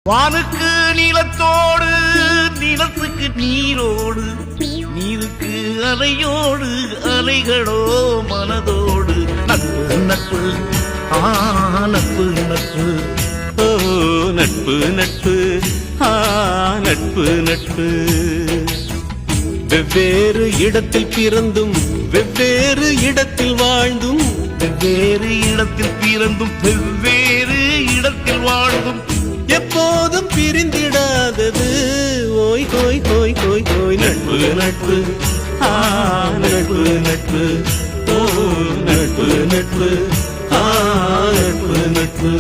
வானுக்கு நீளத்தோடு, நிலத்துக்கு நீரோடு, நீருக்கு அலையோடு, அலைகளோ மனதோடு. நட்பு நட்பு நட்பு நட்பு, ஓ நட்பு நட்பு, நட்பு நட்பு. வெவ்வேறு இடத்தில் பிறந்தும் வெவ்வேறு இடத்தில் வாழ்ந்தும், வெவ்வேறு இடத்தில் பிறந்தும் வெவ்வேறு இடத்தில் வாழ்ந்தும், எப்போதும் பிரிந்திடாதது ஓய் கோய் கோய் கோய் கோய். நட்பு நட்பு, நட்பு நட்பு, ஓ நட்பு நட்பு, நட்பு நட்பு.